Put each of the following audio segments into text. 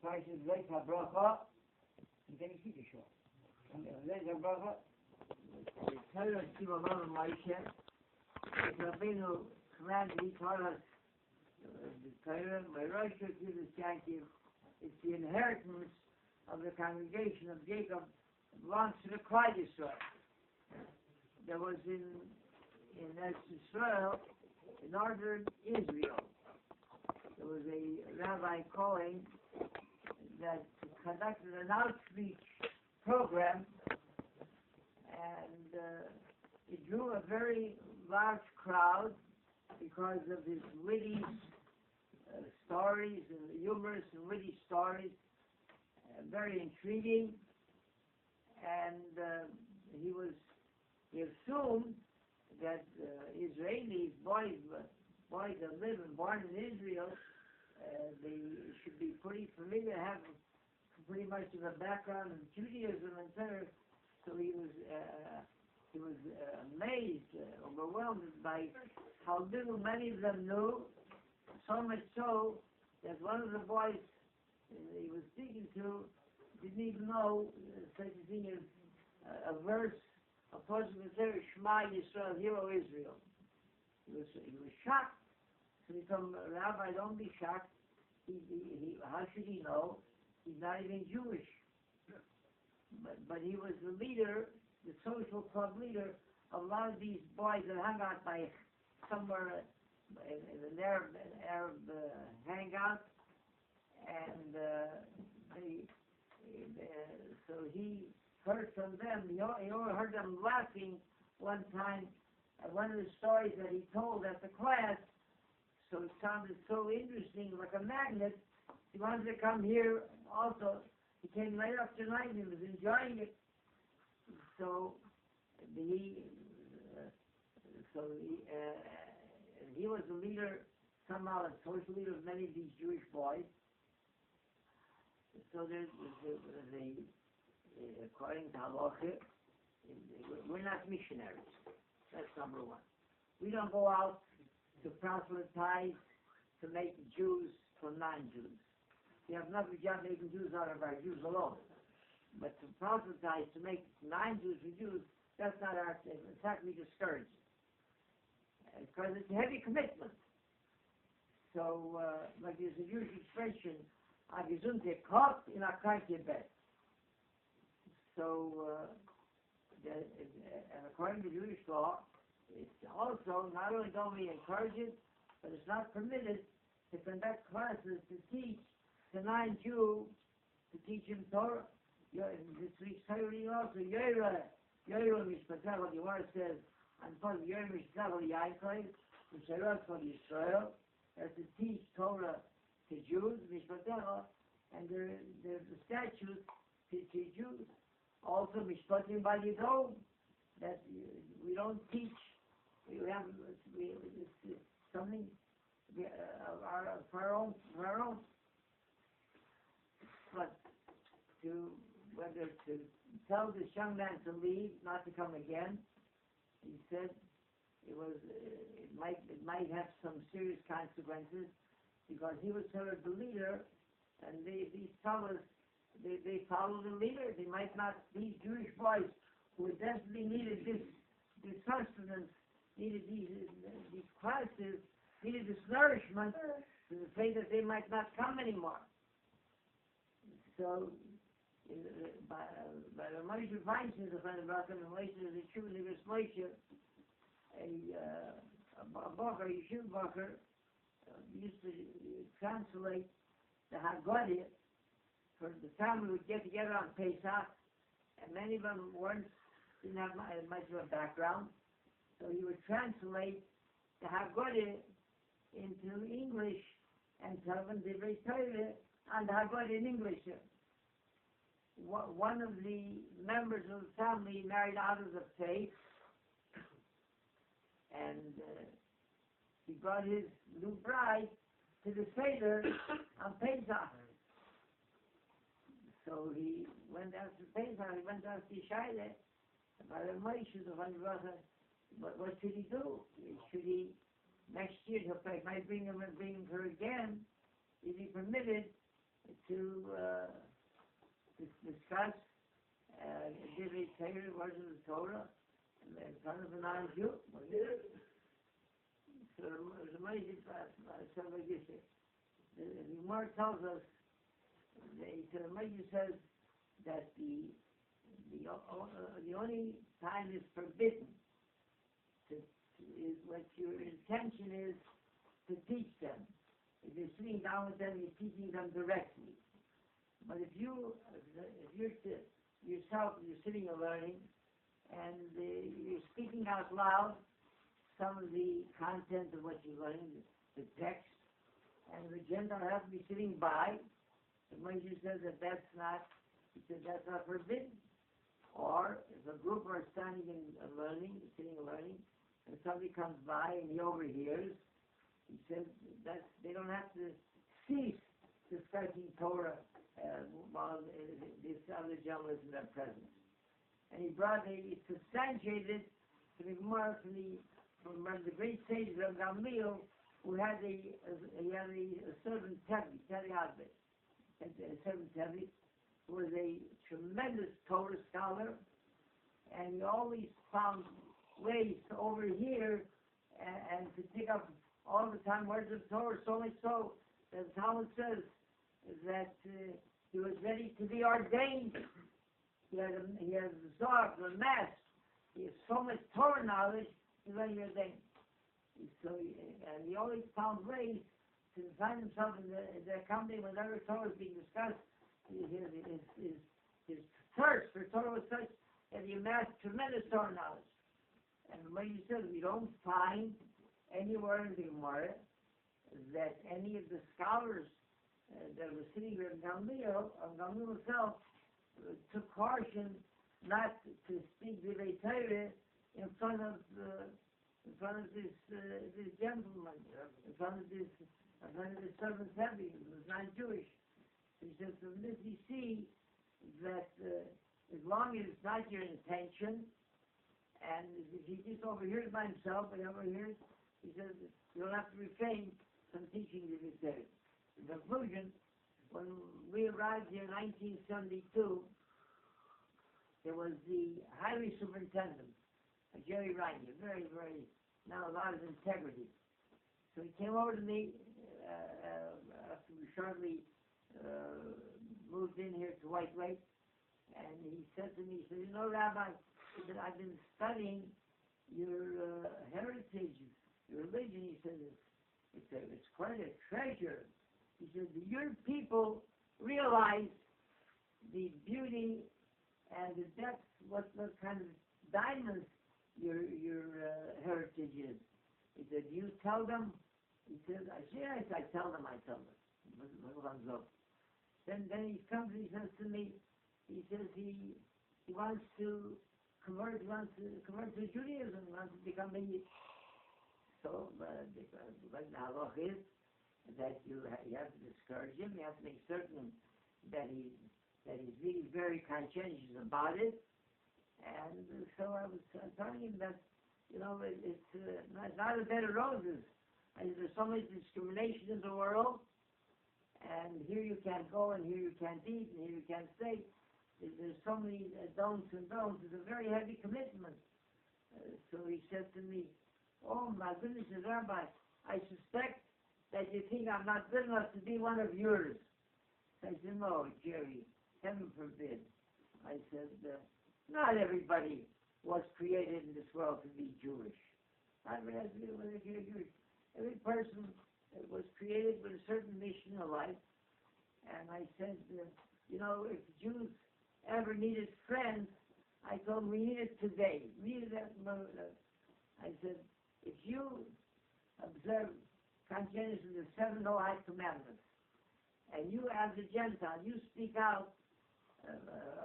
Parshas HaBrachah, and then you see the show. And HaBrachah, the Torah Sivalon and Moshe, the Rabbeinu commanded, he taught us the Torah, my Rosh Hashanah, it's the inheritance of the congregation of Jacob, belongs to the Klal Yisrael. There was in Israel, in northern Israel, there was a rabbi calling that conducted an outreach program, and it drew a very large crowd because of his witty stories and humorous and witty stories, very intriguing, and he assumed that Israelis, boys that live and born in Israel, they should be pretty familiar, have pretty much of a background in Judaism and Torah. So he was amazed, overwhelmed by how little many of them knew. So much so that one of the boys he was speaking to didn't even know such a thing as a verse opposing the Torah, Shema Yisrael, Hear O Israel. He was shocked. So he told him, Rabbi, don't be shocked. How should he know? He's not even Jewish. But he was the leader, the social club leader of a lot of these boys that hung out by somewhere in an Arab hangout, and so he heard from them. He heard them laughing one time at one of the stories that he told at the class. So it sounded so interesting, like a magnet. He wanted to come here also. He came right up tonight and he was enjoying it. So he was the leader, somehow a social leader of many of these Jewish boys. So there's according to HaBrachah, we're not missionaries. That's number one. We don't go out to proselytize, to make Jews from non-Jews. We have enough job making Jews out of our Jews alone. But to proselytize, to make non-Jews for Jews, that's not our thing. In fact, we discourage it. Because it's a heavy commitment. So, like there's a Jewish expression, a gesunde Kopf in a kranke Bett. So, and according to Jewish law, it's also, not only don't we encourage it, but it's not permitted to conduct classes to teach the non-Jew, to teach him Torah. This week's Torah reading also, Yoira Mishpatach, the Gemara says, and for Yoira Mishpatach Yaakov, Mishpatach for Yisrael, as to teach Torah to Jews, Mishpatach, and there's the statutes to Jews. Also, Mishpatim by Yidom, that we don't teach. We have something for our own. But whether to tell this young man to leave, not to come again, he said it might have some serious consequences because he was sort of the leader, and these fellows they follow the leader. They might not. These Jewish boys who desperately needed this sustenance, needed these classes, needed this nourishment, to the fact that they might not come anymore. So, by the Moshe Feinstein, the friend of HaBrachah, and Moshe is a true Nivus Moshe, a Bacher, a Yeshiva Bacher, used to translate the Haggadah, for the family would get together on Pesach, and many of them didn't have much of a background, so he would translate the Haggadah into English and tell them the Torah and the Haggadah in English. One of the members of the family married out of the faith, and he brought his new bride to the Seder on Pesach. So he went after Pesach, he went after Shaila, by the Moshe, the friend of HaBrachah, what should he do? Should he, next year, might bring her again? Is he permitted to discuss Divrei Torah, words of the Torah, in front of a non-Jew. So it's amazing. The Gemara tells us, the Gemara says that the only time is forbidden is what your intention is to teach them. If you're sitting down with them, you're teaching them directly. But if you're yourself, you're sitting and learning, and you're speaking out loud some of the content of what you're learning, the text, and the Gentile has to be sitting by, the Moshe says that's not forbidden. Or if a group are standing and learning, sitting and learning, and somebody comes by and he overhears, he says that they don't have to cease discussing Torah while this other gentleman is in their presence. And he substantiated to the Gemara from the great sage of Gamliel, who had a servant Tevi, a servant Tevi, who was a tremendous Torah scholar, and he always found ways to overhear and to pick up all the time words of Torah, so much so that the Talmud says that he was ready to be ordained. He has the Zohar, the Mass. He has so much Torah knowledge, he's ready to be ordained. And he always found ways to find himself in the company whenever Torah is being discussed. His thirst for Torah was such that he amassed tremendous Torah knowledge. And when you said we don't find anywhere in the Gemara that any of the scholars that were sitting here in Gamliel himself took caution not to speak Divrei Torah in front of this gentleman, in front of this servant Tevi, who was not Jewish. He says, from this we see that as long as it's not your intention, and if he just overhears by himself, but he overhears, he says, you don't have to refrain from teaching the Torah. In conclusion, when we arrived here in 1972, there was the highway superintendent, Jerry Ryan, very, very, now a lot of integrity. So he came over to me after we shortly moved in here to White Lake, and he said to me, he said, you know, Rabbi, he said, I've been studying your heritage, your religion. He said, it's quite a treasure. He said, your people realize the beauty and the depth, what kind of diamonds your heritage is. He said, do you tell them? He said, yes, I tell them. Then he comes and he says to me, he says he wants to convert to Judaism, wants to become a Yid. So, like the halach is that you have to discourage him, you have to make certain that he's really very conscientious about it. And so I was telling him that, you know, it's not a bed of roses. And there's so much discrimination in the world, and here you can't go, and here you can't eat, and here you can't stay. There's so many don'ts and don'ts. It's a very heavy commitment. So he said to me, oh my goodness, Rabbi, I suspect that you think I'm not good enough to be one of yours. I said, no, Jerry, heaven forbid. I said, not everybody was created in this world to be Jewish. Every person was created with a certain mission in life. And I said, you know, if Jews ever needed friends, I told them we need it today. I said, if you observe conscientiously the 7 Noahide commandments, and you as a Gentile, you speak out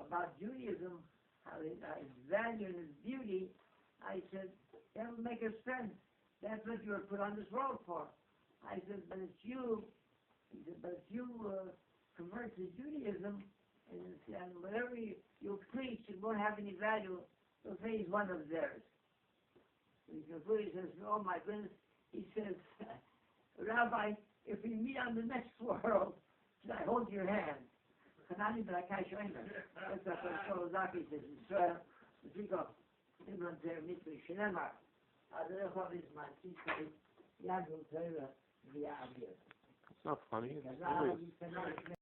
about Judaism, how its value and its beauty, I said, that will make us friends. That's what you were put on this world for. I said, but if you convert to Judaism, and whatever you preach, it won't have any value, they'll say he's one of theirs. He says, oh my goodness, he says, Rabbi, if we meet on the next world, should I hold hold your hand. Chanani b'rakai shoymer. That's what Solozaki says in Israel. The three go. Ibn Zer Mitzvah Shenemar. Aderechov is my sister. Yad L'Torah v'Ya'avir. It's not funny. It's Because really... you cannot